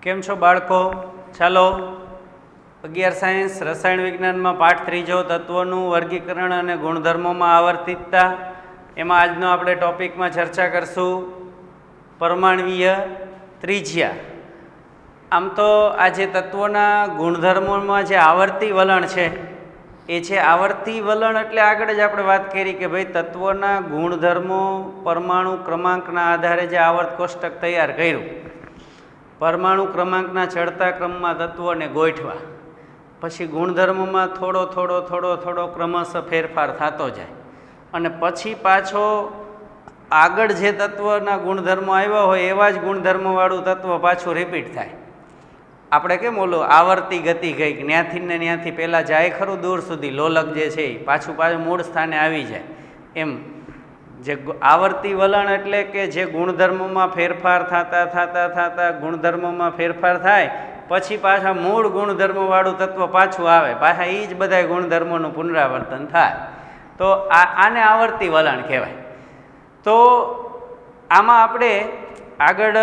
કેમ છો બાળકો? ચાલો 11 સાયન્સ રસાયણ વિજ્ઞાનમાં પાઠ 3 તત્વોનું વર્ગીકરણ અને ગુણધર્મોમાં આવર્તિતતા, એમાં આજનો આપણે ટોપિકમાં ચર્ચા કરશું પરમાણ્વીય ત્રિજ્યા. આમ તો આ જે તત્વોના ગુણધર્મોમાં જે આવર્તી વલણ છે એ છે આવર્તી વલણ. એટલે આગળ જ આપણે વાત કરી કે ભાઈ તત્વોના ગુણધર્મો પરમાણુ ક્રમાંકના આધારે જે આવર્ત કોષ્ટક તૈયાર કર્યું, પરમાણુ ક્રમાંકના ચડતા ક્રમમાં તત્વોને ગોઠવા, પછી ગુણધર્મોમાં થોડો ક્રમશઃ ફેરફાર થતો જાય અને પછી પાછો આગળ જે તત્વના ગુણધર્મો આવ્યા હોય એવા જ ગુણધર્મોવાળું તત્વ પાછું રિપીટ થાય. આપણે કેમ ઓલું આવર્તી ગતિ ગઈ ત્યાંથી ને ત્યાંથી પહેલાં જાય ખરું દૂર સુધી, લોલક જે છે એ પાછું મૂળ સ્થાને આવી જાય. એમ જે આવર્તી વલણ એટલે કે જે ગુણધર્મોમાં ફેરફાર થતા ગુણધર્મોમાં ફેરફાર થાય પછી પાછા મૂળ ગુણધર્મોવાળું તત્વ પાછું આવે, પાછા એ જ બધા ગુણધર્મોનું પુનરાવર્તન થાય. તો આને આવર્તી વલણ કહેવાય. તો આમાં આપણે આગળ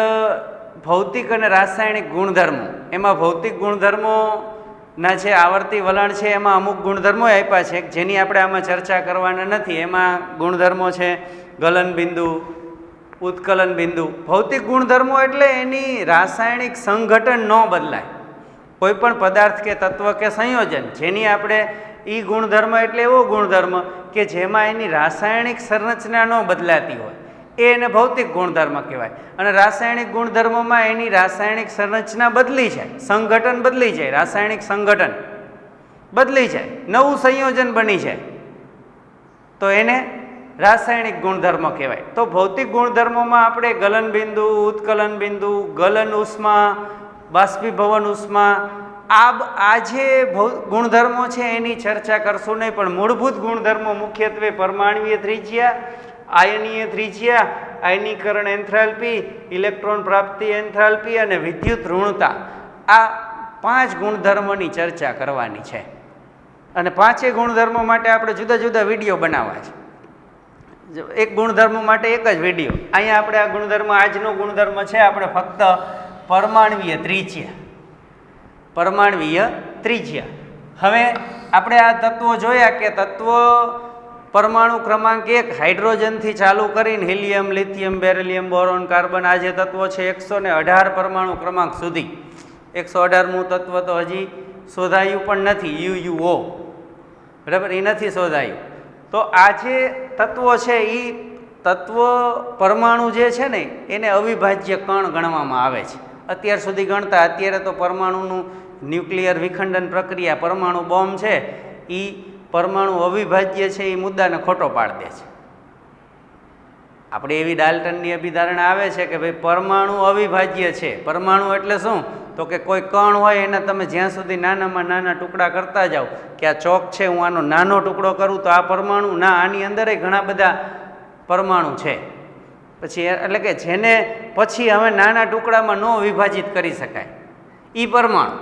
ભૌતિક અને રાસાયણિક ગુણધર્મો, એમાં ભૌતિક ગુણધર્મોના જે આવર્તી વલણ છે એમાં અમુક ગુણધર્મો આપ્યા છે જેની આપણે આમાં ચર્ચા કરવાના નથી. એમાં ગુણધર્મો છે ગલન બિંદુ, ઉત્કલન બિંદુ. ભૌતિક ગુણધર્મો એટલે એની રાસાયણિક સંઘટન ન બદલાય. કોઈ પણ પદાર્થ કે તત્વ કે સંયોજન જેની આપણે એ ગુણધર્મ એટલે એવો ગુણધર્મ કે જેમાં એની રાસાયણિક સંરચના ન બદલાતી હોય એને ભૌતિક ગુણધર્મ કહેવાય. અને રાસાયણિક ગુણધર્મોમાં એની રાસાયણિક સંરચના બદલી જાય, સંઘટન બદલી જાય, રાસાયણિક સંઘટન બદલી જાય, નવું સંયોજન બની જાય, તો એને રાસાયણિક ગુણધર્મ કહેવાય. તો ભૌતિક ગુણધર્મોમાં આપણે ગલન બિંદુ, ઉત્કલન બિંદુ, ગલન ઉષ્મા, બાષ્પીભવન ઉષ્મા, આ જે ગુણધર્મો છે એની ચર્ચા કરશું નહીં. પણ મૂળભૂત ગુણધર્મો મુખ્યત્વે પરમાણ્વીય ત્રિજ્યા, આયનીય ત્રિજ્યા, આયનીકરણ એન્થાલ્પી, ઇલેક્ટ્રોન પ્રાપ્તિ એન્થાલ્પી અને વિદ્યુત ઋણતા, આ 5 ગુણધર્મોની ચર્ચા કરવાની છે. અને 5 ગુણધર્મો માટે આપણે જુદા જુદા વિડીયો બનાવવા છે. એક ગુણધર્મ માટે એક જ વિડીયો. અહીંયા આપણે આ ગુણધર્મ, આજનો ગુણધર્મ છે આપણે ફક્ત પરમાણ્વીય ત્રિજ્યા, પરમાણ્વીય ત્રિજ્યા. હવે આપણે આ તત્વો જોયા કે તત્વો પરમાણુ ક્રમાંક 1 હાઇડ્રોજનથી ચાલુ કરીને helium, lithium, beryllium, boron, carbon, આ જે તત્વો છે 118 પરમાણુ ક્રમાંક સુધી. 118મું તત્વ તો હજી શોધાયું પણ નથી, UUO, બરાબર, એ નથી શોધાયું. તો આ જે તત્વો છે એ તત્વ પરમાણુ જે છે ને એને અવિભાજ્ય કણ ગણવામાં આવે છે. અત્યાર સુધી ગણતા, અત્યારે તો પરમાણુનું ન્યુક્લિયર વિખંડન પ્રક્રિયા, પરમાણુ બોમ્બ છે એ પરમાણુ અવિભાજ્ય છે એ મુદ્દાને ખોટો પાડી દે છે. આપણે એવી ડાલ્ટનની અભિધારણા આવે છે કે ભાઈ પરમાણુ અવિભાજ્ય છે. પરમાણુ એટલે શું? તો કે કોઈ કણ હોય એને તમે જ્યાં સુધી નાનામાં નાના ટુકડા કરતા જાઓ કે આ ચોક છે, હું આનો નાનો ટુકડો કરું તો આ પરમાણુ ના, આની અંદર ઘણા બધા પરમાણુ છે. પછી એટલે કે જેને પછી હવે નાના ટુકડામાં ન વિભાજિત કરી શકાય એ પરમાણુ,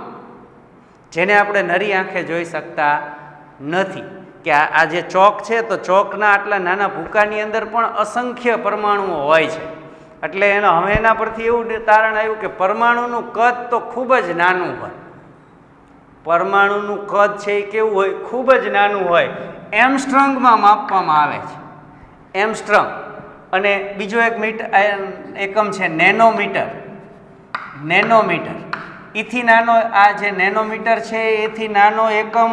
જેને આપણે નરી આંખે જોઈ શકતા નથી. કે આ જે ચોક છે તો ચોકના આટલા નાના ભૂકાની અંદર પણ અસંખ્ય પરમાણુઓ હોય છે. એટલે હવે એના પરથી એવું તારણ આવ્યું કે પરમાણુનું કદ તો ખૂબ જ નાનું હોય. પરમાણુનું કદ છે એ કેવું હોય? ખૂબ જ નાનું હોય. એમસ્ટ્રોંગમાં માપવામાં આવે છે, એમસ્ટ્રોંગ. અને બીજો એક એકમ છે નેનોમીટર. નેનોમીટર એથી નાનો, આ જે નેનોમીટર છે એથી નાનો એકમ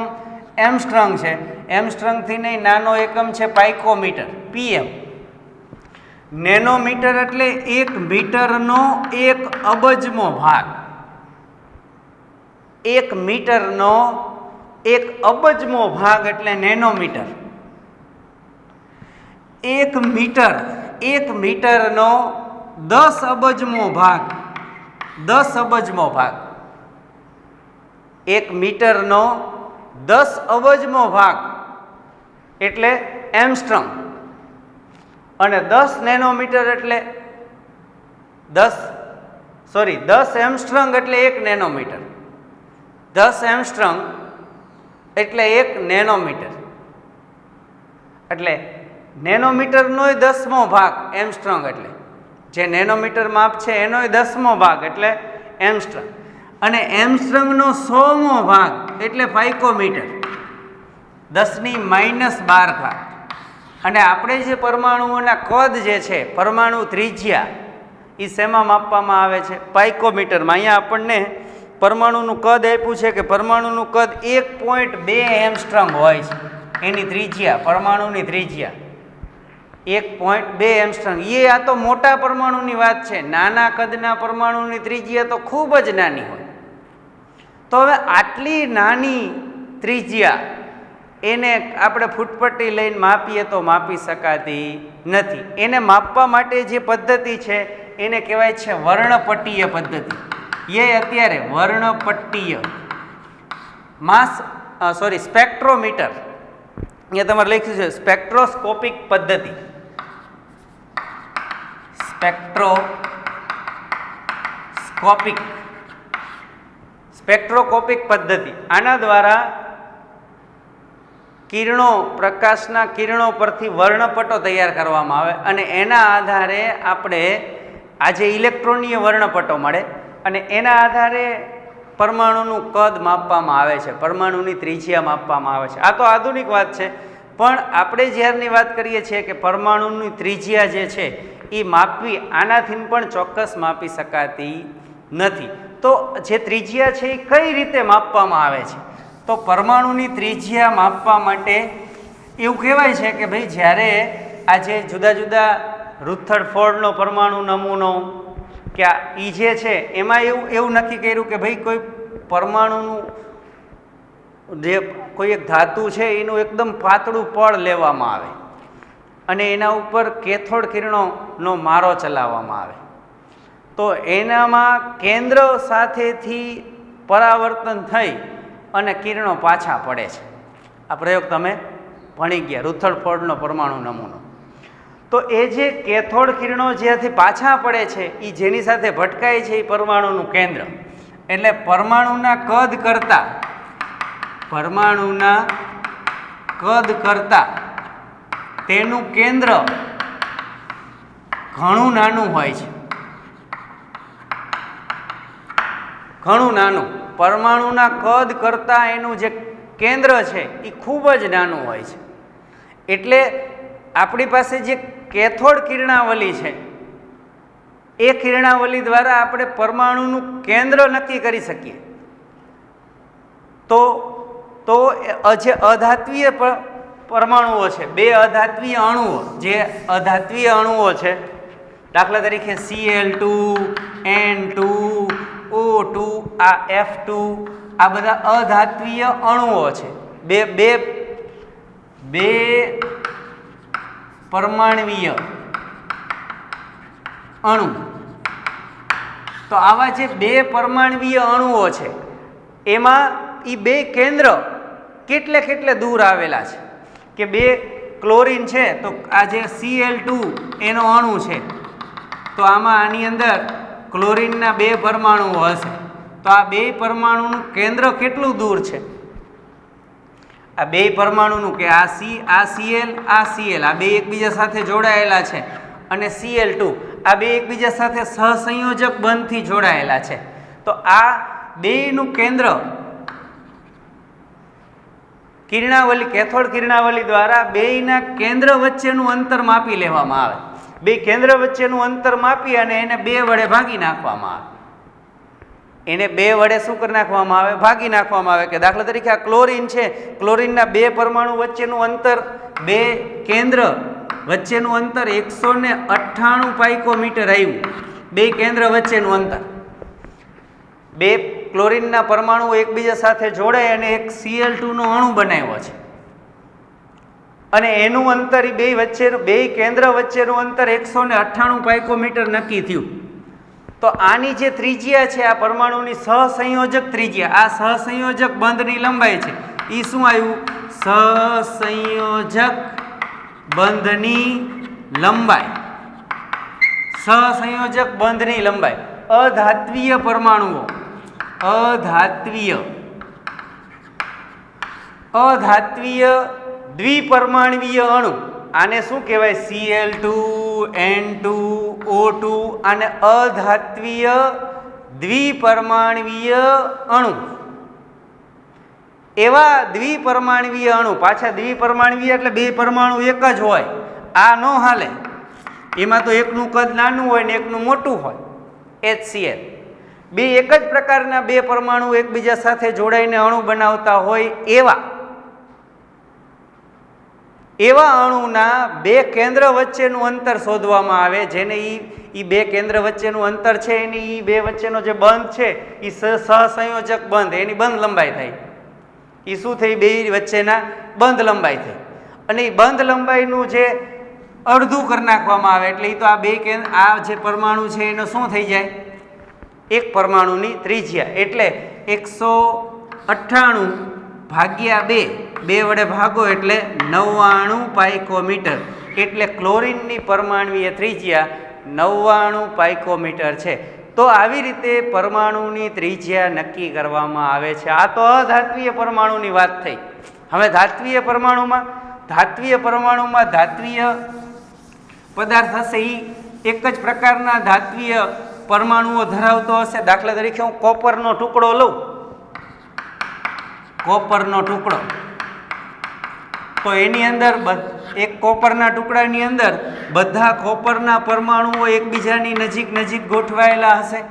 એમસ્ટ્રોંગ છે. એમસ્ટ્રોંગથી નહીં, નાનો એકમ છે પાઇકોમીટર, PM. નેનોમીટર એટલે 1 મીટરનો 1 અબજમો ભાગ. 1 મીટરનો 1 અબજમો ભાગ એટલે નેનોમીટર. 1 મીટર, 1 મીટરનો 10 અબજમો ભાગ, 10 અબજમો ભાગ. 1 મીટરનો 10 અબજમો ભાગ એટલે એમસ્ટ્રોંગ. અને 10 નેનોમીટર એટલે 10 એમસ્ટ્રોંગ એટલે 1 નેનોમીટર. 10 એમસ્ટ્રોંગ એટલે 1 નેનોમીટર. એટલે નેનોમીટરનો 10મો ભાગ એમસ્ટ્રોંગ, એટલે જે નેનોમીટર માપ છે એનો 10મો ભાગ એટલે એંગસ્ટ્રોમ, અને એંગસ્ટ્રોમનો 100મો ભાગ એટલે પાઇકોમીટર, 10⁻12. અને આપણે જે પરમાણુઓના કદ જે છે, પરમાણુ ત્રિજ્યા, એ શેમાં માપવામાં આવે છે? પાઇકોમીટરમાં. અહીંયા આપણને પરમાણુનું કદ આપ્યું છે કે પરમાણુનું કદ 1.2 એંગસ્ટ્રોમ હોય છે. એની ત્રિજ્યા, પરમાણુની ત્રિજ્યા 1.2 એંગસ્ટ્રોમ. આ તો મોટા પરમાણુની વાત છે. નાના કદના પરમાણુની ત્રિજ્યા તો ખૂબ જ નાની હોય. તો હવે આટલી નાની ત્રિજ્યા એને આપણે ફૂટપટ્ટી લઈને માપીએ તો માપી શકાતી નથી. એને માપવા માટે જે પદ્ધતિ છે એને કહેવાય છે વર્ણપટ્ટીય પદ્ધતિ. અત્યારે વર્ણપટ્ટીય સ્પેક્ટ્રોમીટર, અહીંયા તમારે લખ્યું છે સ્પેક્ટ્રોસ્કોપિક પદ્ધતિ. સ્પેક્ટ્રોસ્કોપિક પદ્ધતિ. આના દ્વારા કિરણો, પ્રકાશના કિરણો પરથી વર્ણપટો તૈયાર કરવામાં આવે અને એના આધારે આપણે આજે ઇલેક્ટ્રોનીય વર્ણપટો મળે અને એના આધારે પરમાણુનું કદ માપવામાં આવે છે, પરમાણુની ત્રિજ્યા માપવામાં આવે છે. આ તો આધુનિક વાત છે, પણ આપણે જ્યારની વાત કરીએ છીએ કે પરમાણુની ત્રિજ્યા જે છે એ માપવી આનાથી પણ ચોક્કસ માપી શકાતી નથી. તો જે ત્રિજ્યા છે એ કઈ રીતે માપવામાં આવે છે? તો પરમાણુની ત્રિજ્યા માપવા માટે એવું કહેવાય છે કે ભાઈ જ્યારે આજે જુદા જુદા રુથરફોર્ડનો પરમાણુ નમૂનો કે એ જે છે એમાં એવું નક્કી કર્યું કે ભાઈ કોઈ પરમાણુનું જે કોઈ એક ધાતુ છે એનું એકદમ પાતળું પડ લેવામાં આવે અને એના ઉપર કેથોડ કિરણોનો મારો ચલાવવામાં આવે. તો એનામાં કેન્દ્ર સાથેથી પરાવર્તન થઈ અને કિરણો પાછા પડે છે. આ પ્રયોગ તમે ભણી ગયા, રુથરફોર્ડનો પરમાણુ નમૂનો. તો એ જે કેથોડ કિરણો જ્યાંથી પાછા પડે છે એ જેની સાથે ભટકાય છે એ પરમાણુનું કેન્દ્ર. એટલે પરમાણુના કદ કરતા તેનું કેન્દ્ર ઘણું નાનું હોય છે, ઘણું નાનું. પરમાણુના કદ કરતાં એનું જે કેન્દ્ર છે એ ખૂબ જ નાનું હોય છે. એટલે આપણી પાસે જે કેથોડ કિરણાવલી છે એ કિરણાવલી દ્વારા આપણે પરમાણુનું કેન્દ્ર નક્કી કરી શકીએ. તો જે અધાત્વીય પરમાણુઓ છે, બે અધાત્વીય અણુઓ, જે અધાત્વીય અણુઓ છે, દાખલા તરીકે Cl2, N2, O2, આ F2, આ બધા અધાત્વીય અણુઓ છે, બે પરમાણવીય અણુ. તો આવા જે બે પરમાણવીય અણુઓ છે એમાં એ બે કેન્દ્ર કેટલે દૂર આવેલા છે. કે બે ક્લોરીન છે તો આ જે Cl2 એનો અણુ છે તો આની અંદર ક્લોરીનના બે પરમાણુઓ હશે. તો આ બે પરમાણુનું કેન્દ્ર કેટલું દૂર છે? આ બે પરમાણુનું કે આ Cl, આ બે એકબીજા સાથે જોડાયેલા છે અને Cl2 આ બે એકબીજા સાથે સહસંયોજક બંધથી જોડાયેલા છે. તો આ બેનું કેન્દ્ર કિરણાવલી, કેથોડ કિરણાવલી દ્વારા બેયના કેન્દ્ર વચ્ચેનું અંતર માપી લેવામાં આવે. બે કેન્દ્ર વચ્ચેનું અંતર માપી અને એને બે વડે ભાગી નાખવામાં આવે. એને બે વડે શું કરી નાખવામાં આવે? ભાગી નાખવામાં આવે. કે દાખલા તરીકે આ ક્લોરીન છે, ક્લોરીનના બે પરમાણુ વચ્ચેનું અંતર, બે કેન્દ્ર વચ્ચેનું અંતર 198 પાઇકોમીટર આવ્યું. બે કેન્દ્ર વચ્ચેનું અંતર, બે ક્લોરીનના પરમાણુ એકબીજા સાથે જોડાય અને એક Cl2 નો અણુ બનાવ્યો છે અને એનું અંતર બે વચ્ચેનું, બે કેન્દ્ર વચ્ચેનું અંતર 198 પાઇકોમીટર નક્કી થયું. તો આની જે ત્રિજ્યા છે, આ પરમાણુની સહસંયોજક ત્રિજ્યા, આ સહસંયોજક બંધની લંબાઈ છે એ શું આવ્યું? સહસંયોજક બંધની લંબાઈ, સહસંયોજક બંધની લંબાઈ. અધાત્વીય પરમાણુઓ, અધાત્વીય દ્વિપરમાણવીય અણુ, આને શું કહેવાય? Cl2, N2, O2, આને અધાત્વીય દ્વિપરમાણવીય અણુ. એવા દ્વિપરમાણવીય અણુ, પાછા દ્વિપરમાણવીય એટલે બે પરમાણુ એક જ હોય, આ ન હાલે. એમાં તો એકનું કદ નાનું હોય ને એકનું મોટું હોય. HCl બે એક જ પ્રકારના બે પરમાણુ એકબીજા સાથે જોડાઈને અણુ બનાવતા હોય એવા અણુના બે કેન્દ્ર વચ્ચેનું અંતર શોધવામાં આવે, જેને ઈ બે કેન્દ્ર વચ્ચેનું અંતર છે એની ઈ બે વચ્ચેનો જે બંધ છે એ સહસંયોજક બંધ, એની બંધ લંબાઈ થાય. એ શું થઈ? બે વચ્ચેના બંધ લંબાઈ થઈ. અને એ બંધ લંબાઈનું જે અડધું કરી નાખવામાં આવે એટલે એ તો આ બે આ જે પરમાણુ છે એનો શું થઈ જાય? એક પરમાણુની ત્રિજ્યા એટલે 198 ભાગ્યા 2 વડે ભાગો એટલે 99 પાઇકોમીટર. એટલે ક્લોરીનની પરમાણુય ત્રિજ્યા 99 પાઇકોમીટર છે. તો આવી રીતે પરમાણુની ત્રિજ્યા નક્કી કરવામાં આવે છે. આ તો અધાત્વીય પરમાણુની વાત થઈ. હવે ધાત્વીય પરમાણુમાં ધાત્વીય પદાર્થ હશે એ એક જ પ્રકારના ધાત્વીય પરમાણુઓ ધરાવતો હશે. દાખલા તરીકે હું કોપરનો ટુકડો લઉં, કોપરનો ટુકડો, તો એની અંદર એક કોપરના ટુકડાની અંદર બધા કોપરના પરમાણુઓ એકબીજાની નજીક ગોઠવાયેલા હશે.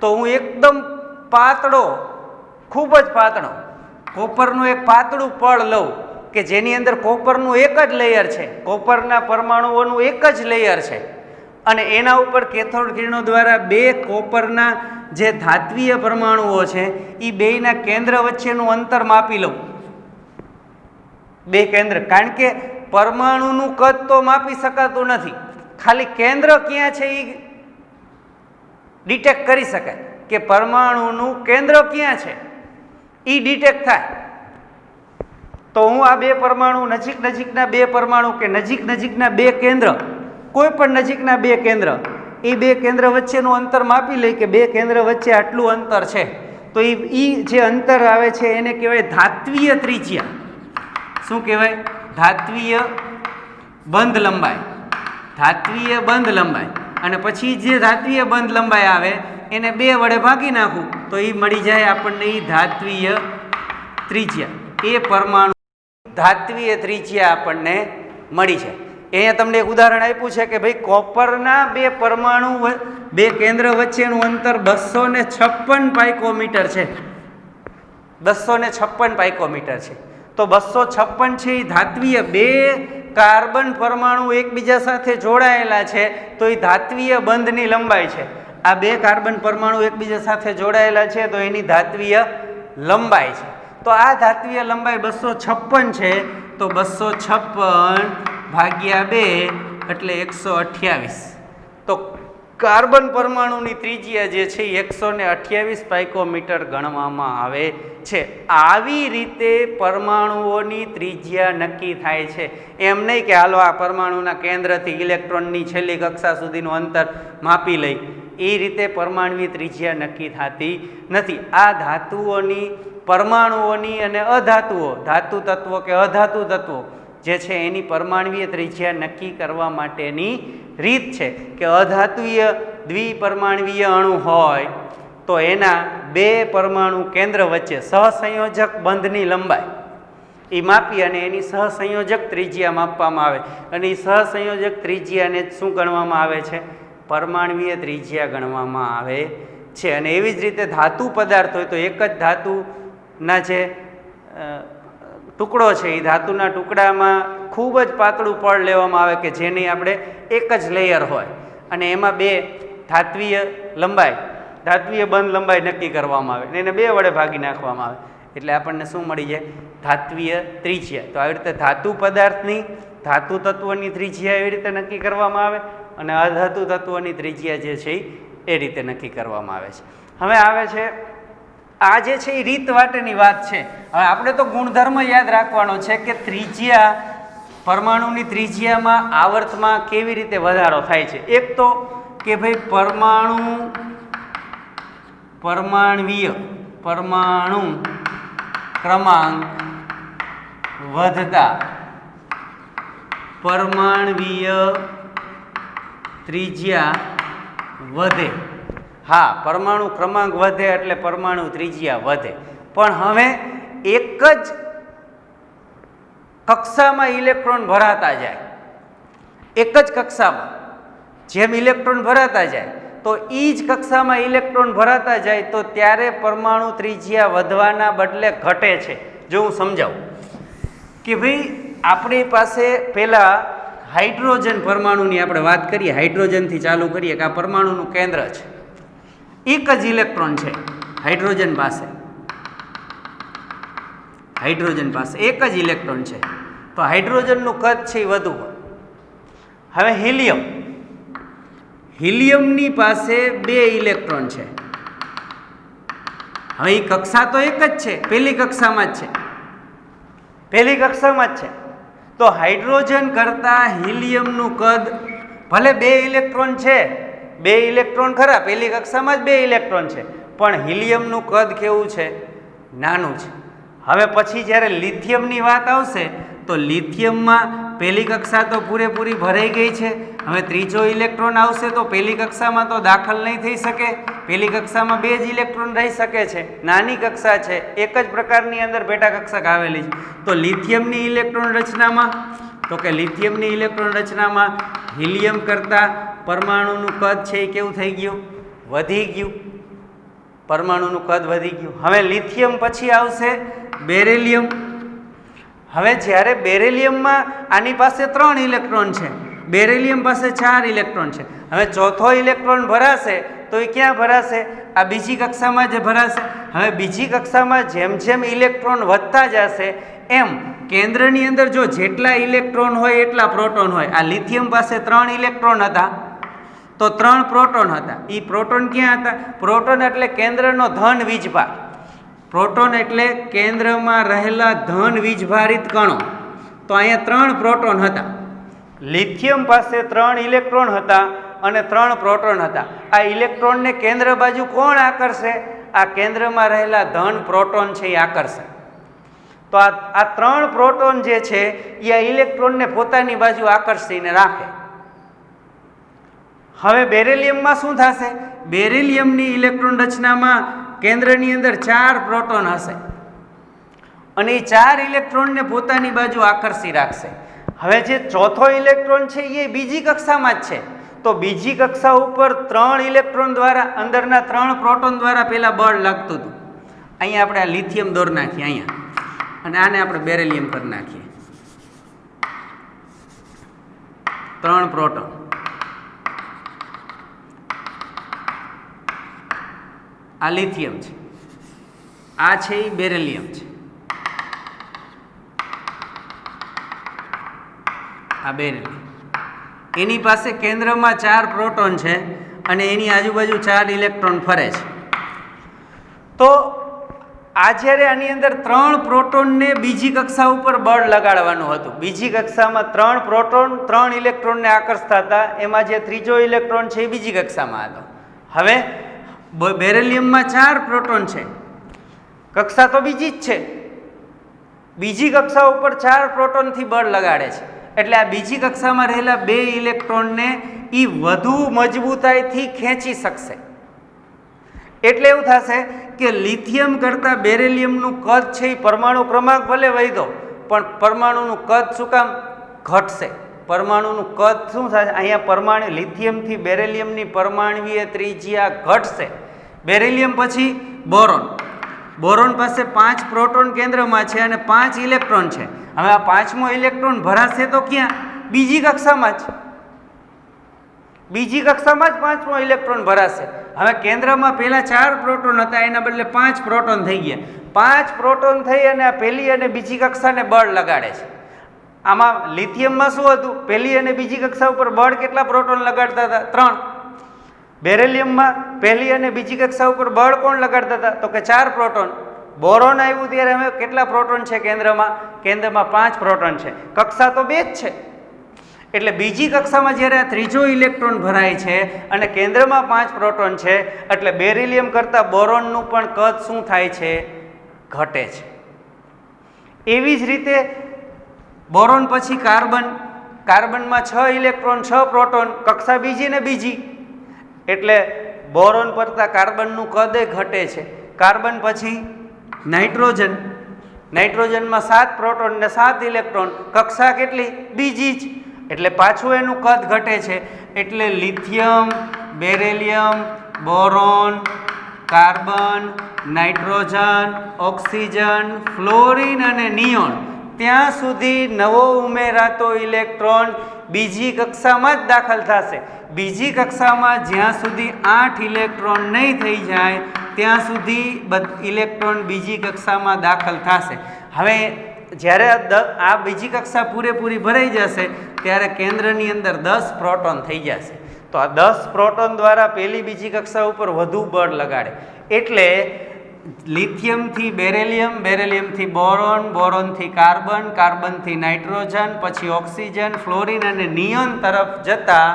તો હું એકદમ પાતળો, ખૂબ જ પાતળો કોપરનું એક પાતળું પડ લઉં કે જેની અંદર કોપરનું એક જ લેયર છે, કોપરના પરમાણુઓનું એક જ લેયર છે, અને એના ઉપર કેથોડ કિરણો દ્વારા બે કોપરના જે ધાત્વીય પરમાણુઓ છે એ બેયના કેન્દ્ર વચ્ચેનું અંતર માપી લઉં. બે કેન્દ્ર, કારણ કે પરમાણુનું કદ તો માપી શકાતું નથી, ખાલી કેન્દ્ર ક્યાં છે એ ડિટેક્ટ કરી શકાય કે પરમાણુનું કેન્દ્ર ક્યાં છે એ ડિટેક્ટ થાય. તો હું આ બે પરમાણુ નજીકના બે પરમાણુ કે નજીકના બે કેન્દ્ર, કોઈ પણ નજીકના બે કેન્દ્ર, એ બે કેન્દ્ર વચ્ચેનું અંતર માપી લઈ કે બે કેન્દ્ર વચ્ચે આટલું અંતર છે. તો એ જે અંતર આવે છે એને કહેવાય ધાત્વીય ત્રિજ્યા. શું કહેવાય? ધાત્વીય બંધ લંબાઈ. ધાત્વીય બંધ લંબાઈ. અને પછી જે ધાત્વીય બંધ લંબાઈ આવે એને 2 વડે ભાગી નાખું તો એ મળી જાય આપણને એ ધાત્વીય ત્રિજ્યા. એ પરમાણુ ધાત્વીય ત્રિજ્યા આપણને મળી છે. અહીંયા તમને એક ઉદાહરણ આપ્યું છે કે ભાઈ કોપરના બે પરમાણુ બે કેન્દ્ર વચ્ચેનું અંતર 256 પાઇકોમીટર છે. 256 પાઇકોમીટર છે. તો 256 છે એ ધાત્વીય, બે કાર્બન પરમાણુ એકબીજા સાથે જોડાયેલા છે તો એ ધાત્વીય બંધની લંબાઈ છે. આ બે કાર્બન પરમાણુ એકબીજા સાથે જોડાયેલા છે તો એની ધાત્વીય લંબાઈ છે. તો આ ધાત્વીય લંબાઈ 256 છે. તો 256 ભાગ્યા 2 એટલે 128. તો કાર્બન પરમાણુની ત્રિજ્યા જે છે એ 128 પાઇકોમીટર ગણવામાં આવે છે. આવી રીતે પરમાણુઓની ત્રિજ્યા નક્કી થાય છે. એમ નહીં કે હાલો આ પરમાણુના કેન્દ્રથી ઇલેક્ટ્રોનની છેલ્લી કક્ષા સુધીનું અંતર માપી લઈ, એ રીતે પરમાણુની ત્રિજ્યા નક્કી થતી નથી. આ ધાતુઓની, પરમાણુઓની અને અધાતુઓ, ધાતુ તત્વો કે અધાતુ તત્વો જે છે એની પરમાણુય ત્રિજ્યા નક્કી કરવા માટેની રીત છે કે અધાતુય દ્વિપરમાણવીય અણુ હોય તો એના બે પરમાણુ કેન્દ્ર વચ્ચે સહસંયોજક બંધની લંબાઈ એ માપી અને એની સહસંયોજક ત્રિજ્યા માપવામાં આવે. અને એ સહસંયોજક ત્રિજ્યાને શું ગણવામાં આવે છે? પરમાણુય ત્રિજ્યા ગણવામાં આવે છે. અને એવી જ રીતે ધાતુ પદાર્થ હોય તો એક જ ધાતુના જે ટુકડો છે એ ધાતુના ટુકડામાં ખૂબ જ પાતળું પડ લેવામાં આવે કે જેની આપણે એક જ લેયર હોય અને એમાં બે ધાત્વીય લંબાઈ, ધાત્વીય બંધ લંબાઈ નક્કી કરવામાં આવે અને એને 2 વડે ભાગી નાખવામાં આવે એટલે આપણને શું મળી જાય? ધાત્વીય ત્રિજ્યા. તો આવી રીતે ધાતુ પદાર્થની, ધાતુ તત્વની ત્રિજ્યા એવી રીતે નક્કી કરવામાં આવે અને અધાતુ તત્વની ત્રિજ્યા જે છે એ રીતે નક્કી કરવામાં આવે છે. હવે આવે છે આ જે છે એ રીત વાટેની વાત છે. હવે આપણે તો ગુણધર્મ યાદ રાખવાનો છે કે ત્રિજ્યા, પરમાણુની ત્રિજ્યામાં આવર્તમાં કેવી રીતે વધારો થાય છે. એક તો કે ભાઈ પરમાણુ ક્રમાંક વધતા પરમાણુય ત્રિજ્યા વધે. હા, પરમાણુ ક્રમાંક વધે એટલે પરમાણુ ત્રિજ્યા વધે, પણ હવે એક જ કક્ષામાં ઇલેક્ટ્રોન ભરાતા જાય, એક જ કક્ષામાં જેમ ઇલેક્ટ્રોન ભરાતા જાય તો એ જ કક્ષામાં ઇલેક્ટ્રોન ભરાતા જાય તો ત્યારે પરમાણુ ત્રિજ્યા વધવાના બદલે ઘટે છે. જો હું સમજાવું કે ભાઈ આપણી પાસે પહેલા હાઇડ્રોજન પરમાણુની આપણે વાત કરીએ, હાઇડ્રોજનથી ચાલુ કરીએ કે આ પરમાણુનું કેન્દ્ર છે, એક જ ઇલેક્ટ્રોન છે હાઇડ્રોજન પાસે, હાઇડ્રોજન પાસે એક જ ઇલેક્ટ્રોન છે, તો હાઇડ્રોજનનું કદ છે એ વધુ હોય. હવે હિલિયમ, હિલિયમની પાસે 2 ઇલેક્ટ્રોન છે. હવે એ કક્ષા તો એક જ છે, પહેલી કક્ષામાં જ છે, પહેલી કક્ષામાં જ છે. તો હાઇડ્રોજન કરતાં હિલિયમનું કદ ભલે 2 ઇલેક્ટ્રોન છે, 2 ઇલેક્ટ્રોન ખરા, પહેલી કક્ષામાં જ 2 ઇલેક્ટ્રોન છે, પણ હિલિયમનું કદ કેવું છે? નાનું છે. હવે પછી જ્યારે લિથિયમની વાત આવશે તો લિથિયમમાં પહેલી કક્ષા તો પૂરેપૂરી ભરાઈ ગઈ છે. હવે ત્રીજો ઇલેક્ટ્રોન આવશે તો પહેલી કક્ષામાં તો દાખલ નહીં થઈ શકે, પહેલી કક્ષામાં 2 જ ઇલેક્ટ્રોન રહી શકે છે, નાની કક્ષા છે, એક જ પ્રકારની અંદર પેટા કક્ષક આવેલી છે. તો લિથિયમની ઇલેક્ટ્રોન રચનામાં, તો કે લિથિયમની ઇલેક્ટ્રોન રચનામાં હિલિયમ કરતાં પરમાણુનું કદ છે એ કેવું થઈ ગયું? વધી ગયું. પરમાણુનું કદ વધી ગયું. હવે લિથિયમ પછી આવશે બેરિલિયમ. હવે જ્યારે બેરિલિયમમાં આની પાસે 3 ઇલેક્ટ્રોન છે, બેરિલિયમ પાસે 4 ઇલેક્ટ્રોન છે. હવે ચોથો ઇલેક્ટ્રોન ભરાશે તો એ ક્યાં ભરાશે? આ બીજી કક્ષામાં જ ભરાશે. હવે બીજી કક્ષામાં જેમ જેમ ઇલેક્ટ્રોન વધતા જશે એમ કેન્દ્રની અંદર જો જેટલા ઇલેક્ટ્રોન હોય એટલા પ્રોટોન હોય. આ લિથિયમ પાસે 3 ઇલેક્ટ્રોન હતા તો 3 પ્રોટોન હતા. એ પ્રોટોન ક્યાં હતા? પ્રોટોન એટલે કેન્દ્રનો ધન વીજભાર, પ્રોટોન એટલે કેન્દ્રમાં રહેલા ધન વીજભારિત કણો. તો અહીંયા 3 પ્રોટોન હતા. લિથિયમ પાસે 3 ઇલેક્ટ્રોન હતા અને 3 પ્રોટોન હતા. આ ઇલેક્ટ્રોનને કેન્દ્ર બાજુ કોણ આકર્ષે? આ કેન્દ્રમાં રહેલા ધન પ્રોટોન છે એ આકર્ષે. તો આ 3 પ્રોટોન જે છે એ આ ઇલેક્ટ્રોનને પોતાની બાજુ આકર્ષીને રાખે. હવે બેરિલિયમમાં શું થશે? બેરિલિયમની ઇલેક્ટ્રોન રચનામાં કેન્દ્રની અંદર 4 પ્રોટોન હશે અને એ 4 ઇલેક્ટ્રોનને પોતાની બાજુ આકર્ષી રાખશે. હવે જે ચોથો ઇલેક્ટ્રોન છે એ બીજી કક્ષામાં જ છે, તો બીજી કક્ષા ઉપર 3 ઇલેક્ટ્રોન દ્વારા, અંદરના 3 પ્રોટોન દ્વારા પેલા બળ લાગતું હતું. અહીંયા આપણે આ લિથિયમ દોર નાખીએ અહીંયા, અને આને આપણે બેરિલિયમ કરી નાખીએ. 3 પ્રોટોન, આ લિથિયમ છે, આ છે એ બેરિલિયમ છે, આ બેરિલિયમ. એની પાસે કેન્દ્રમાં 4 પ્રોટોન છે અને એની આજુબાજુ 4 ઇલેક્ટ્રોન ફરે છે. તો આ જ્યારે આની અંદર 3 પ્રોટોનને બીજી કક્ષા ઉપર બળ લગાડવાનું હતું, બીજી કક્ષામાં 3 પ્રોટોન 3 ઇલેક્ટ્રોનને આકર્ષતા હતા, એમાં જે ત્રીજો ઇલેક્ટ્રોન છે એ બીજી કક્ષામાં હતો. હવે બેરિલિયમમાં 4 પ્રોટોન છે, કક્ષા તો બીજી જ છે, બીજી કક્ષા ઉપર 4 પ્રોટોનથી બળ લગાડે છે. એટલે આ બીજી કક્ષામાં રહેલા 2 ઇલેક્ટ્રોનને એ વધુ મજબૂતાઈથી ખેંચી શકશે. એટલે એવું થશે કે લિથિયમ કરતાં બેરિલિયમનું કદ છે એ પરમાણુ ક્રમાંક ભલે વધ્યો પણ પરમાણુનું કદ શું કામ ઘટશે? પરમાણુનું કદ શું થશે? અહીંયા પરમાણુ લિથિયમથી બેરિલિયમની પરમાણુય ત્રિજ્યા ઘટશે. બેરિલિયમ પછી બોરોન, બોરોન પાસે 5 પ્રોટોન કેન્દ્રમાં છે અને 5 ઇલેક્ટ્રોન છે. હવે આ 5મો ઇલેક્ટ્રોન ભરાશે તો ક્યાં? બીજી કક્ષામાં જ, બીજી કક્ષામાં જ 5મો ઇલેક્ટ્રોન ભરાશે. હવે કેન્દ્રમાં પહેલા 4 પ્રોટોન હતા, એના બદલે 5 પ્રોટોન થઈ ગયા. 5 પ્રોટોન થઈ અને આ પહેલી અને બીજી કક્ષાને બળ લગાડે છે. આમાં લિથિયમમાં શું હતું? પહેલી અને બીજી કક્ષા ઉપર બળ કેટલા પ્રોટોન લગાડતા હતા? 3. બેરિલિયમમાં પહેલી અને બીજી કક્ષા ઉપર બળ કોણ લગાડતા હતા? તો કે 4 પ્રોટોન. બોરોન આવ્યું ત્યારે હવે કેટલા પ્રોટોન છે કેન્દ્રમાં? કેન્દ્રમાં 5 પ્રોટોન છે, કક્ષા તો 2 જ છે. એટલે બીજી કક્ષામાં જ્યારે આ ત્રીજો ઇલેક્ટ્રોન ભરાય છે અને કેન્દ્રમાં 5 પ્રોટોન છે, એટલે બેરિલિયમ કરતાં બોરોનનું પણ કદ શું થાય છે? ઘટે છે. એવી જ રીતે બોરોન પછી કાર્બન, કાર્બનમાં 6 ઇલેક્ટ્રોન 6 પ્રોટોન, કક્ષા બીજી ને બીજી. એટલે બોરોન પડતા કાર્બનનું કદ ઘટે છે. કાર્બન પછી નાઇટ્રોજન, નાઇટ્રોજનમાં 7 પ્રોટોન ને 7 ઇલેક્ટ્રોન, કક્ષા કેટલી? બીજી જ, એટલે પાછું એનું કદ ઘટે છે. એટલે lithium, beryllium, boron, carbon, nitrogen, oxygen, fluorine અને નિયોન, ત્યાં સુધી નવો ઉમેરાતો ઇલેક્ટ્રોન બીજી કક્ષામાં જ દાખલ થશે. બીજી કક્ષામાં જ્યાં સુધી 8 ઇલેક્ટ્રોન નહીં થઈ જાય ત્યાં સુધી ઇલેક્ટ્રોન બીજી કક્ષામાં દાખલ થશે. હવે જ્યારે આ બીજી કક્ષા પૂરેપૂરી ભરાઈ જશે ત્યારે કેન્દ્રની અંદર 10 પ્રોટોન થઈ જશે. તો આ 10 પ્રોટોન દ્વારા પહેલી બીજી કક્ષા ઉપર વધુ બળ લગાડે. એટલે લિથિયમથી બેરિલિયમ, બેરિલિયમથી બોરોન, બોરોનથી કાર્બન, કાર્બનથી નાઇટ્રોજન, પછી ઓક્સિજન, ફ્લોરિન અને નિયોન તરફ જતા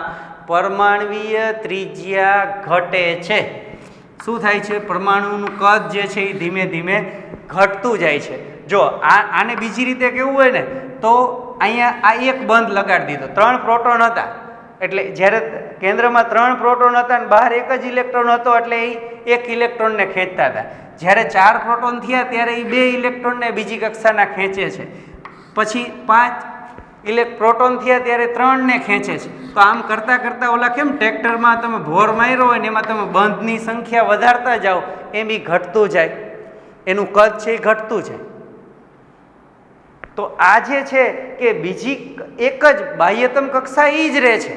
પરમાણ્વીય ત્રિજ્યા ઘટે છે. શું થાય છે? પરમાણુનું કદ જે છે એ ધીમે ધીમે ઘટતું જાય છે. જો આને બીજી રીતે કેવું હોય ને તો અહીંયા આ એક બંધ લગાડી દીધો. 3 પ્રોટોન હતા, એટલે જ્યારે કેન્દ્રમાં 3 પ્રોટોન હતા અને બહાર એક જ ઇલેક્ટ્રોન હતો, એટલે એ એક ઇલેક્ટ્રોનને ખેંચતા હતા. જ્યારે 4 પ્રોટોન થયા ત્યારે એ 2 ઇલેક્ટ્રોનને બીજી કક્ષાના ખેંચે છે. પછી 5 પ્રોટોન થયા ત્યારે 3ને ખેંચે છે. તો આમ કરતાં કરતાં ઓલા કેમ ટ્રેક્ટરમાં તમે ભોર માર્યો હોય ને એમાં તમે બંધની સંખ્યા વધારતા જાઓ એમ એ ઘટતું જાય, એનું કદ છે એ ઘટતું જાય. તો આ જે છે કે બીજી એક જ બાહ્યતમ કક્ષા એ જ રહે છે,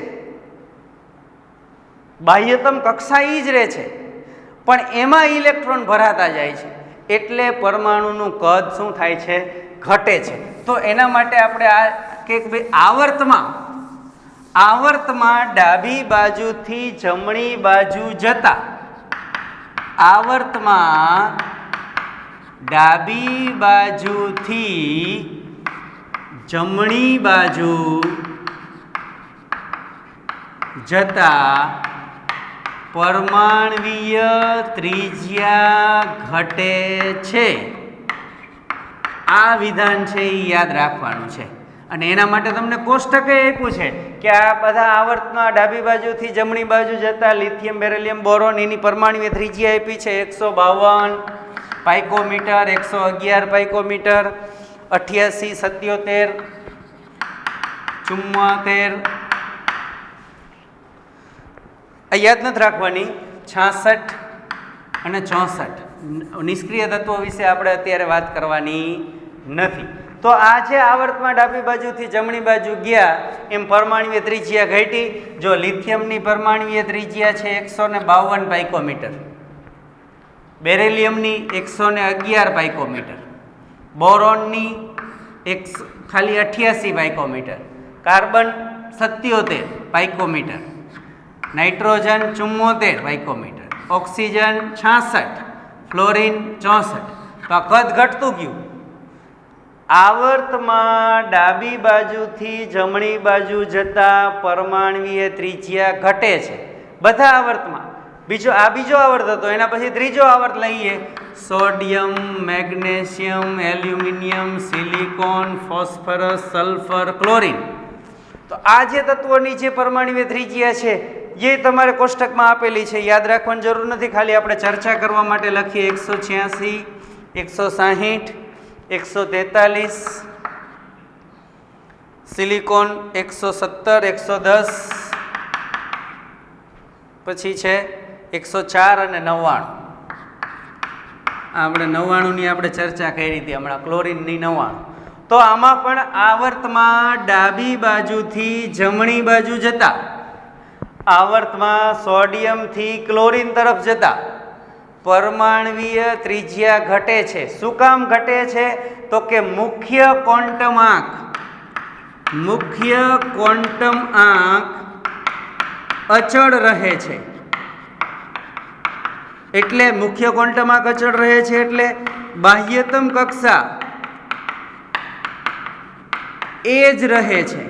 બાહ્યતમ કક્ષા એ જ રહે છે, પણ એમાં ઇલેક્ટ્રોન ભરાતા જાય છે. એટલે પરમાણુનું કદ શું થાય છે? ઘટે છે. તો એના માટે આપણે આ કે ભાઈ આવર્તમાં ડાબી બાજુથી જમણી બાજુ જતા, આવર્તમાં ડાબી બાજુથી જમણી બાજુ જતા પરમાણ્વીય ત્રિજ્યા ઘટે છે. આ વિધાન છે એ યાદ રાખવાનું છે. અને એના માટે તમને કોષ્ટકે આપ્યું છે કે આ બધા આવર્તમાં ડાબી બાજુથી જમણી બાજુ જતા લિથિયમ, બેરિલિયમ, બોરોન એની પરમાણ્વીય ત્રિજ્યા આપી છે 152 પાઇકોમીટર, 111 પાઇકોમીટર, 88, 77, 74, આ યાદ નથી રાખવાની, 66 અને 64. નિષ્ક્રિય તત્વો વિશે આપણે અત્યારે વાત કરવાની નથી. તો આ છે આવર્તમાં ડાબી બાજુથી જમણી બાજુ ગયા એમ પરમાણ્વીય ત્રિજ્યા ઘટી. જો લિથિયમની પરમાણ્વીય ત્રિજ્યા છે 152 પાઇકોમીટર, બેરિલિયમની 111 પાઇકોમીટર, બોરોનની ખાલી 88 picometre, carbon 77 picometre, nitrogen 74 picometre, oxygen 66, fluorine 64. તો આ કદ ઘટતું ગયું. આવર્તમાં ડાબી બાજુથી જમણી બાજુ જતા પરમાણ્વીય ત્રિજ્યા ઘટે છે બધા આવર્તમાં. બીજો આવર્ત હતો, એના પછી ત્રીજો આવર્ત લઈએ. Sodium, magnesium, aluminium, silicon, phosphorus, sulphur, chlorine. તો આ જે તત્વોની જે પરમાણ્વીય ત્રિજ્યા છે એ તમારે કોષ્ટકમાં આપેલી છે, યાદ રાખવાની જરૂર નથી, ખાલી આપણે ચર્ચા કરવા માટે લખીએ. 186, 160, 143, સિલિકોન 117, 110, પછી છે 104 અને 99. આપણે 99ની આપણે ચર્ચા કરી હતી હમણાં, ક્લોરિનની 99. તો આમાં પણ આવર્તમાં ડાબી બાજુથી જમણી બાજુ જતા, આવર્તમાં સોડિયમથી ક્લોરિન તરફ જતા પરમાણ્વીય ત્રિજ્યા ઘટે છે. શું કામ ઘટે છે? તો કે મુખ્ય ક્વોન્ટમ આંક અચળ રહે છે. એટલે મુખ્ય ક્વોન્ટમ આંક અચળ રહે છે એટલે બાહ્યતમ કક્ષા એ જ રહે છે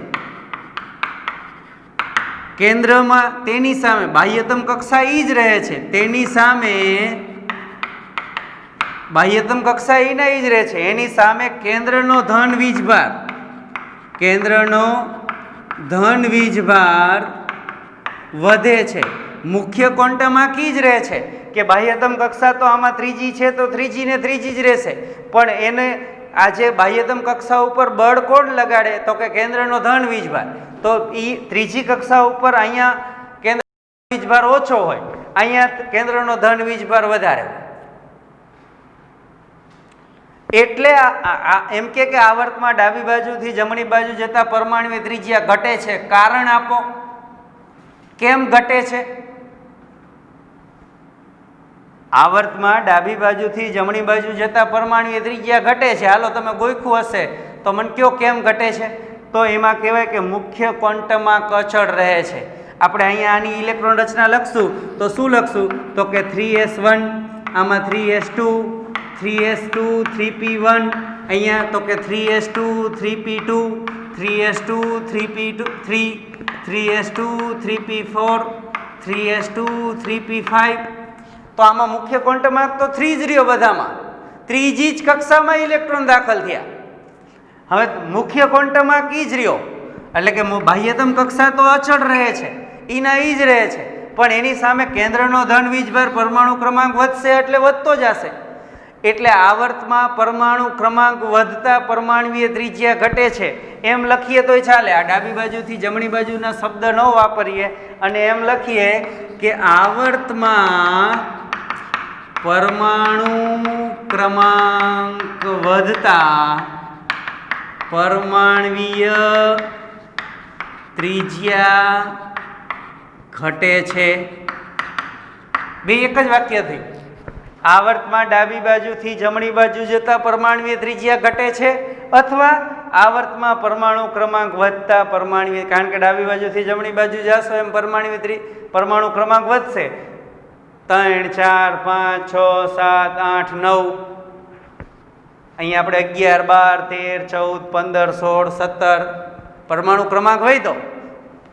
કેન્દ્રમાં. તેની સામે બાહ્યતમ કક્ષા એ જ રહે છે, તેની સામે બાહ્યતમ કક્ષા એના એ જ રહે છે, એની સામે કેન્દ્રનો ધન વીજભાર વધે છે. મુખ્ય ક્વોન્ટમ આ કી જ રહે છે કે બાહ્યતમ કક્ષા તો આમાં 3g છે તો 3g ને 3g જ રહેશે, પણ એને આજે બાહ્યતમ કક્ષા ઉપર બળ કોણ લગાડે તો કે કેન્દ્રનો ધન વીજભાર, તો એ 3g કક્ષા ઉપર અહીંયા કેન્દ્ર વીજભાર ઓછો હોય, અહીંયા કેન્દ્રનો ધન વીજભાર વધારે હોય. એટલે એમ કે આવર્તમાં ડાબી બાજુથી જમણી બાજુ જતા પરમાણુની ત્રિજ્યા ઘટે છે. કારણ આપો, કેમ ઘટે છે? આવર્તમાં ડાબી બાજુથી જમણી બાજુ જતા પરમાણુની ત્રિજ્યા ઘટે છે. હાલો તમે ગોખ્યું હશે તો મને કયો કેમ ઘટે છે? તો એમાં કહેવાય કે મુખ્ય ક્વોન્ટમમાં અચળ રહે છે. આપણે અહીંયા આની ઇલેક્ટ્રોન રચના લખશું તો શું લખશું? તો કે 3s1, આમાં 3s2, 3s2, 3p1, અહીંયા તો કે 3s2, 3p2, 3s2, 3p2, 3s2, 3p4, 3s2, 3p5. તો આમાં મુખ્ય ક્વોન્ટમમાં તો 3 જ રહ્યો, બધામાં 3g જ કક્ષામાં ઇલેક્ટ્રોન દાખલ થયા. હવે મુખ્ય ક્વોન્ટમમાં કી જ રહ્યો, એટલે કે બાહ્યતમ કક્ષા તો અચળ રહે છે, એના ઈ જ રહે છે, પણ એની સામે કેન્દ્રનો ધન વીજભાર પરમાણુ ક્રમાંક વધશે એટલે વધતો જશે. એટલે આવર્તમાં પરમાણુ ક્રમાંક વધતા પરમાણુય ત્રિજ્યા ઘટે છે એમ લખીએ તોય ચાલે. આ ડાબી બાજુથી જમણી બાજુના શબ્દ ન વાપરીએ અને એમ લખીએ કે આવર્તમાં પરમાણુ ક્રમાંક વધતા પરમાણુય ત્રિજ્યા ઘટે છે. બે એક જ વાક્ય થયું. આવર્તમાં ડાબી બાજુથી જમણી બાજુ જતા પરમાણુય ત્રિજ્યા ઘટે છે, અથવા આવર્તમાં પરમાણુ ક્રમાંક વધતા પરમાણુય, કારણ કે ડાબી બાજુથી જમણી બાજુ જશો એમ પરમાણુ ક્રમાંક વધશે. 3, 4, 5, 6, 7, 8, 9, અહીંયા આપણે 11, 12, 13, 14, 15, 16, 17 પરમાણુ ક્રમાંક વધ્યો.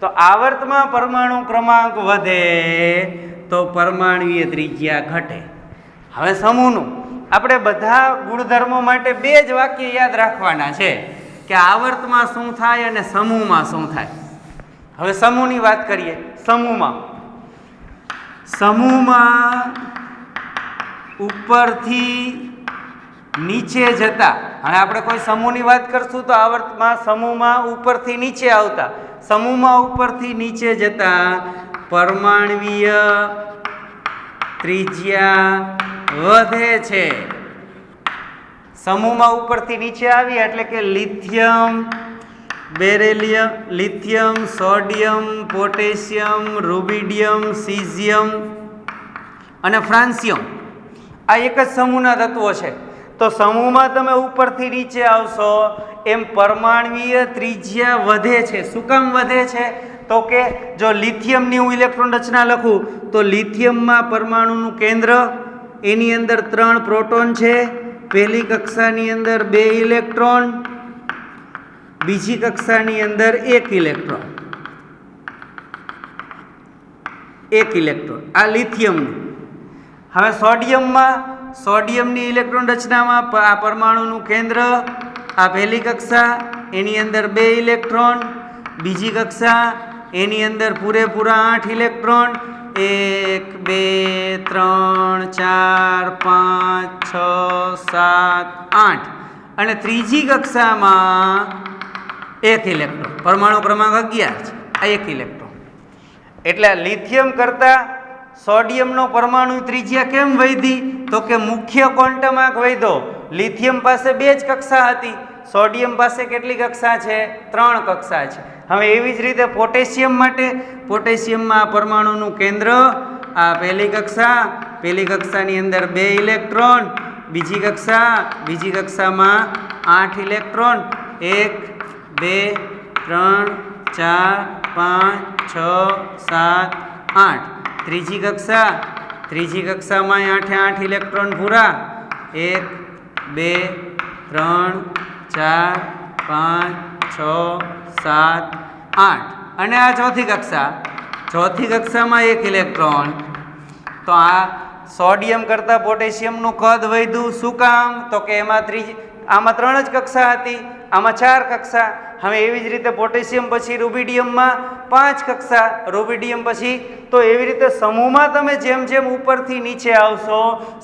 તો આવર્તમાં પરમાણુ ક્રમાંક વધે તો પરમાણુય ત્રિજ્યા ઘટે. હવે સમૂહનું આપણે બધા ગુણધર્મો માટે બે જ વાક્ય યાદ રાખવાના છે કે આવર્તમાં શું થાય અને સમૂહમાં શું થાય. હવે સમૂહની વાત કરીએ. સમૂહમાં ઉપરથી નીચે જતા, હવે આપણે કોઈ સમૂહની વાત કરશું તો આવર્તમાં સમૂહમાં ઉપરથી નીચે આવતા, સમૂહમાં ઉપરથી નીચે જતા પરમાણુય ત્રિજ્યા વધે છે. સમૂહમાં ઉપરથી નીચે આવ્યા એટલે કે lithium, beryllium, lithium, sodium, potassium, rubidium, caesium અને ફ્રાન્સિયમ, આ એક જ સમૂહના તત્વો છે. તો સમૂહમાં તમે ઉપરથી નીચે આવશો એમ પરમાણુય ત્રિજ્યા વધે છે. શું કામ વધે છે? તો કે જો લિથિયમની હું ઇલેક્ટ્રોન રચના લખું તો લિથિયમમાં પરમાણુનું કેન્દ્ર, એની અંદર 3 પ્રોટોન છે, પહેલી કક્ષાની અંદર 2 ઇલેક્ટ્રોન, બીજી કક્ષાની અંદર 1 ઇલેક્ટ્રોન. આ લિથિયમનું. હવે સોડિયમની ઇલેક્ટ્રોન રચનામાં આ પરમાણુનું કેન્દ્ર, આ પહેલી કક્ષા, એની અંદર 2 ઇલેક્ટ્રોન, બીજી કક્ષા, એની અંદર પૂરેપૂરા 8 ઇલેક્ટ્રોન, 1, 2, 3, 4, 5, 6, 7, 8, અને ત્રીજી કક્ષામાં 1 ઇલેક્ટ્રોન, પરમાણુ ક્રમાંક 11 છે, આ 1 ઇલેક્ટ્રોન. એટલે લિથિયમ કરતાં સોડિયમનો પરમાણુ ત્રિજ્યા કેમ વધી? તો કે મુખ્ય ક્વોન્ટમાંક વધ્યો. લિથિયમ પાસે 2 જ કક્ષા હતી, સોડિયમ પાસે કેટલી કક્ષા છે? 3 કક્ષા છે. હવે એવી જ રીતે પોટેશિયમ માટે, પોટેશિયમમાં પરમાણુનું કેન્દ્ર, આ પહેલી કક્ષાની અંદર 2 ઇલેક્ટ્રોન, બીજી કક્ષામાં 8 ઇલેક્ટ્રોન, 1, 2, 3, 4, 5, 6, 7, 8. ત્રીજી કક્ષામાં 8 ઇલેક્ટ્રોન પૂરા, 1, 2, 3, 4, 5, 6, 7, 8. અને આ ચોથી કક્ષામાં 1 ઇલેક્ટ્રોન. તો આ સોડિયમ કરતાં પોટેશિયમનું કદ વધ્યું. શું કામ? તો કે એમાં આમાં 3 જ કક્ષા હતી, આમાં 4 કક્ષા. હવે એવી જ રીતે પોટેશિયમ પછી રૂબિડિયમમાં 5 કક્ષા, રૂબિડિયમ પછી. તો એવી રીતે સમૂહમાં તમે જેમ જેમ ઉપરથી નીચે આવશો,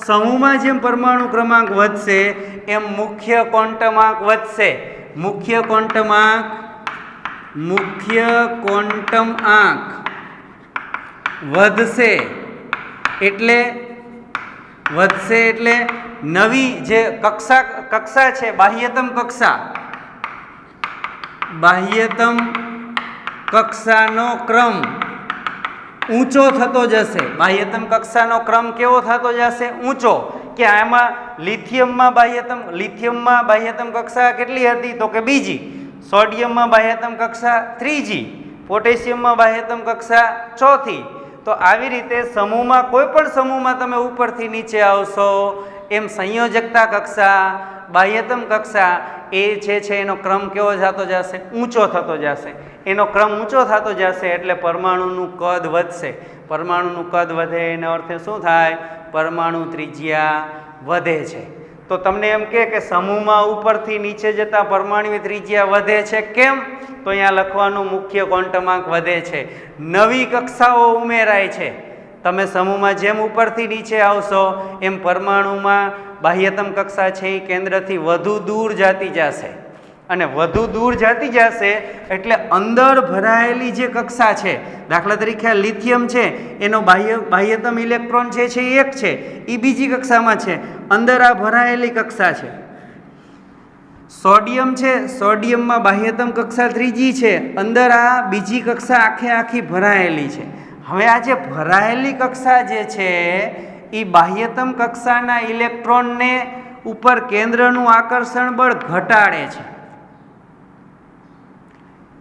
સમૂહમાં જેમ પરમાણુ ક્રમાંક વધશે એમ મુખ્ય ક્વોન્ટમ આંક વધશે. મુખ્ય ક્વોન્ટમ આંક વધશે એટલે નવી જે કક્ષા છે બાહ્યતમ કક્ષાનો ક્રમ ઊંચો થતો જશે. બાહ્યતમ કક્ષાનો ક્રમ કેવો થતો જશે? ઊંચો. કે આમાં લિથિયમમાં બાહ્યતમ કક્ષા કેટલી હતી? તો કે બીજી. સોડિયમમાં બાહ્યતમ કક્ષા ત્રીજી, પોટેશિયમમાં બાહ્યતમ કક્ષા ચોથી. તો આવી રીતે સમૂહમાં કોઈ પણ સમૂહમાં તમે ઉપરથી નીચે આવશો એમ સંયોજકતા કક્ષા, બાહ્યતમ કક્ષા એ છે એનો ક્રમ કેવો થતો જશે? ઊંચો થતો જશે. એનો ક્રમ ઊંચો થતો જશે એટલે પરમાણુનું કદ વધશે. પરમાણુનું કદ વધે એનો અર્થ શું થાય? પરમાણુ ત્રિજ્યા વધે છે. તો તમને એમ કે સમૂહમાં ઉપરથી નીચે જતા પરમાણુ ત્રિજ્યા વધે છે. કેમ? તો અહીંયા લખવાનું મુખ્ય ક્વોન્ટમાંક વધે છે. નવી કક્ષાઓ ઉમેરાય છે. તમે સમૂહમાં જેમ ઉપરથી નીચે આવશો એમ પરમાણુમાં બાહ્યતમ કક્ષા છે એ કેન્દ્રથી વધુ દૂર જતી જશે. અને વધુ દૂર જતી જશે એટલે અંદર ભરાયેલી જે કક્ષા છે, દાખલા તરીકે લિથિયમ છે એનો બાહ્યતમ ઇલેક્ટ્રોન છે એ 1 છે, એ બીજી કક્ષામાં છે. અંદર આ ભરાયેલી કક્ષા છે. સોડિયમ છે, સોડિયમમાં બાહ્યતમ કક્ષા ત્રીજી છે, અંદર આ બીજી કક્ષા આખી ભરાયેલી છે. હવે આ જે ભરાયેલી કક્ષા જે છે એ બાહ્યતમ કક્ષાના ઇલેક્ટ્રોનને ઉપર કેન્દ્રનું આકર્ષણ બળ ઘટાડે છે.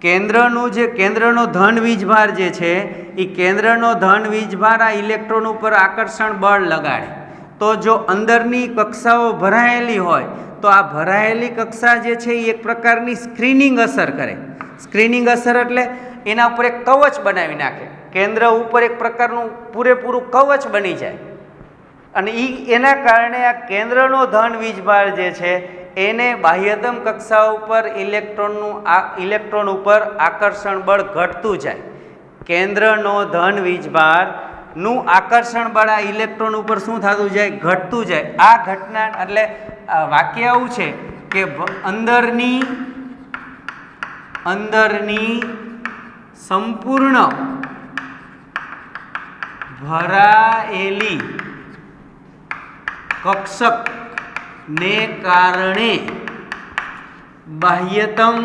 કેન્દ્રનો ધન વીજભાર જે છે એ કેન્દ્રનો ધન વીજભાર આ ઇલેક્ટ્રોન ઉપર આકર્ષણ બળ લગાડે. તો જો અંદરની કક્ષાઓ ભરાયેલી હોય તો આ ભરાયેલી કક્ષા જે છે એ એક પ્રકારની સ્ક્રીનિંગ અસર કરે. સ્ક્રીનિંગ અસર એટલે એના ઉપર એક કવચ બનાવી નાખે. કેન્દ્ર ઉપર એક પ્રકારનું પૂરેપૂરું કવચ બની જાય અને એના કારણે આ કેન્દ્રનો ધન વીજભાર જે છે એને બાહ્યતમ કક્ષા ઉપર ઇલેક્ટ્રોન ઉપર આકર્ષણ બળ ઘટતું જાય. કેન્દ્રનો ધન વીજભારનું આકર્ષણ બળ આ ઇલેક્ટ્રોન ઉપર શું થતું જાય? ઘટતું જાય. આ ઘટના એટલે વાક્ય આવું છે કે અંદરની સંપૂર્ણ ભરાયેલી કક્ષક ને કારણે બાહ્યતમ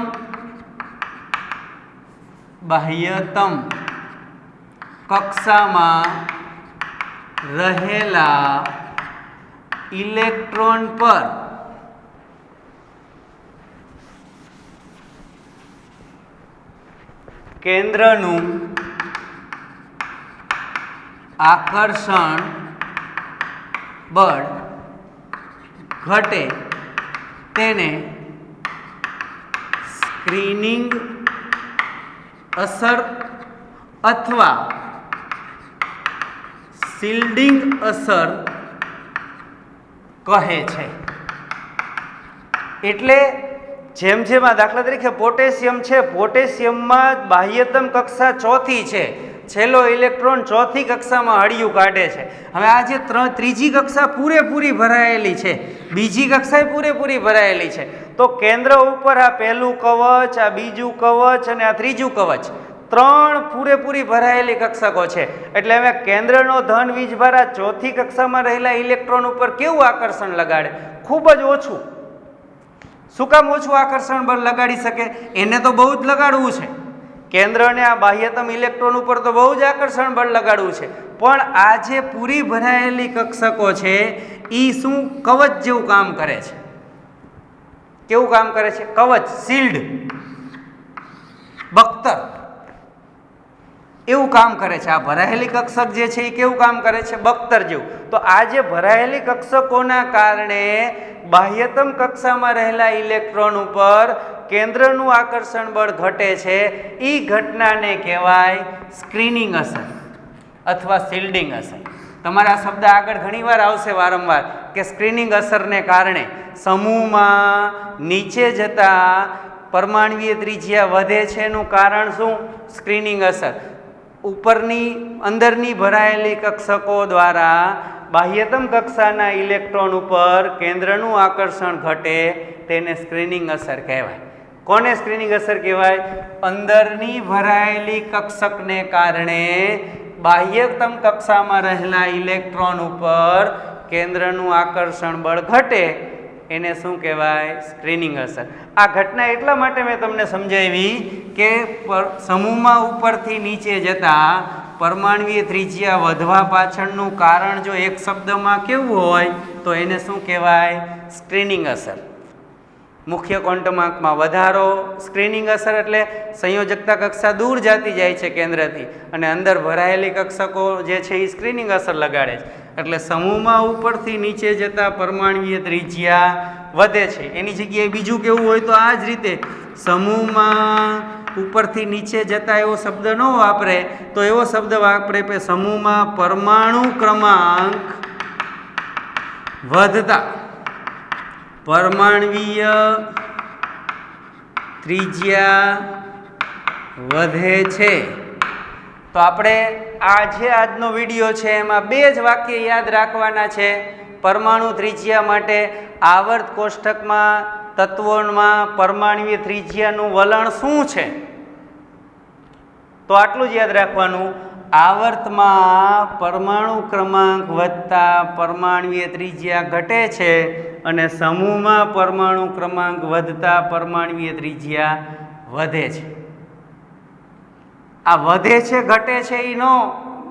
કક્ષામાં રહેલા ઇલેક્ટ્રોન પર કેન્દ્રનું આકર્ષણ બળ ઘટે તેને સ્ક્રીનિંગ અસર અથવા શિલ્ડિંગ અસર કહે છે. એટલે જેમ આ દાખલા તરીકે પોટેશિયમ છે, પોટેશિયમમાં બાહ્યતમ કક્ષા ચોથી છે, છેલ્લો ઇલેક્ટ્રોન ચોથી કક્ષામાં હળિયું કાઢે છે. હવે આ જે ત્રીજી કક્ષા પૂરેપૂરી ભરાયેલી છે, બીજી કક્ષા પૂરેપૂરી ભરાયેલી છે, તો કેન્દ્ર ઉપર આ પહેલું કવચ, આ બીજું કવચ અને આ ત્રીજું કવચ, 3 પૂરેપૂરી ભરાયેલી કક્ષકો છે. એટલે હવે કેન્દ્રનો ધન વીજભાર આ ચોથી કક્ષામાં રહેલા ઇલેક્ટ્રોન ઉપર કેવું આકર્ષણ લગાડે? ખૂબ જ ઓછું. શું કામ ઓછું આકર્ષણ બળ લગાડી શકે? એને તો બહુ જ લગાડવું છે. કેન્દ્રને આ બાહ્યતમ ઇલેક્ટ્રોન ઉપર તો બહુ જ આકર્ષણ બળ લગાડવું છે, પણ આ જે પૂરી ભરાયેલી કક્ષકો છે એ શું કવચ જેવું કામ કરે છે? કેવું કામ કરે છે? કવચ, શિલ્ડ, બખ્તર એવું કામ કરે છે. આ ભરાયેલી કક્ષક જે છે એ કેવું કામ કરે છે? બખ્તર જેવું. તો આ જે ભરાયેલી કક્ષકોના કારણે બાહ્યતમ કક્ષામાં રહેલા ઇલેક્ટ્રોન ઉપર કેન્દ્રનું આકર્ષણ બળ ઘટે છે, એ ઘટનાને કહેવાય સ્ક્રીનિંગ અસર અથવા શિલ્ડિંગ અસર. તમારા શબ્દ આગળ ઘણીવાર આવશે વારંવાર કે સ્ક્રીનિંગ અસરને કારણે સમૂહમાં નીચે જતા પરમાણ્વીય ત્રિજ્યા વધે છે એનું કારણ શું? સ્ક્રીનિંગ અસર. ઉપરની અંદરની ભરાયેલી કક્ષકો દ્વારા બાહ્યતમ કક્ષાના ઇલેક્ટ્રોન ઉપર કેન્દ્રનું આકર્ષણ ઘટે તેને સ્ક્રીનિંગ અસર કહેવાય. કોને સ્ક્રીનિંગ અસર કહેવાય? અંદરની ભરાયેલી કક્ષકને કારણે બાહ્યતમ કક્ષામાં રહેલા ઇલેક્ટ્રોન ઉપર કેન્દ્રનું આકર્ષણ બળ ઘટે એને શું કહેવાય? સ્ક્રીનિંગ અસર. આ ઘટના એટલા માટે મેં તમને સમજાવી કે સમૂહમાં ઉપરથી નીચે જતા પરમાણ્વીય ત્રિજ્યા વધવા પાછળનું કારણ જો એક શબ્દમાં કેવું હોય તો એને શું કહેવાય? સ્ક્રીનિંગ અસર. મુખ્ય ક્વોન્ટમાંકમાં વધારો સ્ક્રીનિંગ અસર એટલે સંયોજકતા કક્ષા દૂર જતી જાય છે કેન્દ્રથી અને અંદર ભરાયેલી કક્ષકો જે છે એ સ્ક્રીનિંગ અસર લગાડે છે. એટલે સમૂહમાં ઉપરથી નીચે જતા પરમાણ્વીય ત્રિજ્યા વધે છે. એની જગ્યાએ બીજું કેવું હોય તો આ જ રીતે સમૂહમાં ઉપરથી નીચે જતા એવો શબ્દ ન વાપરે તો એવો શબ્દ વાપરે કે સમૂહમાં પરમાણુ ક્રમાંક વધતા પરમાણ્વીય ત્રિજ્યા વધે છે. તો આપણે આજનો વિડીયો છે એમાં બે જ વાક્ય યાદ રાખવાના છે. પરમાણુ ત્રિજ્યા માટે આવર્ત કોષ્ટકમાં તત્વોમાં પરમાણ્વીય ત્રિજ્યાનું વલણ શું છે તો આટલું જ યાદ રાખવાનું. આવર્તમાં પરમાણુ ક્રમાંક વધતા પરમાણ્વીય ત્રિજ્યા ઘટે છે અને સમૂહમાં પરમાણુ ક્રમાંક વધતા પરમાણ્વીય ત્રિજ્યા વધે છે. આ વધે છે ઘટે છે એ નો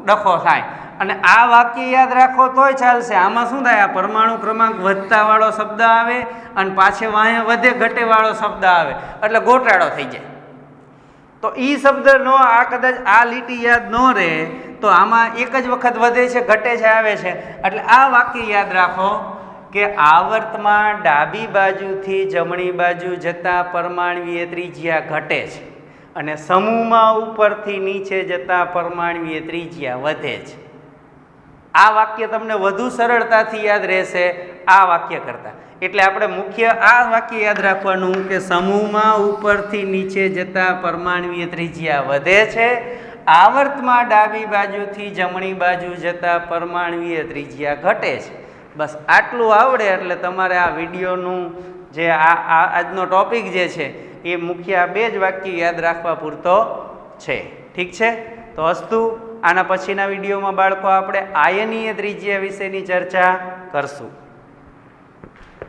ડખો થાય અને આ વાક્ય યાદ રાખો તોય ચાલશે. આમાં શું થાય? આ પરમાણુ ક્રમાંક વધતા વાળો શબ્દ આવે અને પાછે વાંહે વધે ઘટે વાળો શબ્દ આવે એટલે ગોટાળો થઈ જાય. તો એ શબ્દ નો આ કદાચ આ લીટી યાદ ન રહે તો આમાં એક જ વખત વધે છે ઘટે છે આવે છે એટલે આ વાક્ય યાદ રાખો કે આવર્તમાં ડાબી બાજુથી જમણી બાજુ જતા પરમાણ્વીય ત્રિજ્યા ઘટે છે અને સમૂહમાં ઉપરથી નીચે જતા પરમાણ્વીય ત્રિજ્યા વધે છે. આ વાક્ય તમને વધુ સરળતાથી યાદ રહેશે આ વાક્ય કરતાં. એટલે આપણે મુખ્ય આ વાક્ય યાદ રાખવાનું કે સમૂહમાં ઉપરથી નીચે જતા પરમાણ્વીય ત્રિજ્યા વધે છે, આવર્તમાં ડાબી બાજુથી જમણી બાજુ જતા પરમાણ્વીય ત્રિજ્યા ઘટે છે. બસ આટલું આવડે એટલે તમારે આ વિડીયોનું જે આજનો ટોપિક જે છે એ મુખ્ય આ બે જ વાક્ય યાદ રાખવા પૂરતો છે. ઠીક છે? તો અસ્તુ આના પછીના વિડીયોમાં બાળકો આપણે આયનીય ત્રિજ્યા વિશેની ચર્ચા કરશું.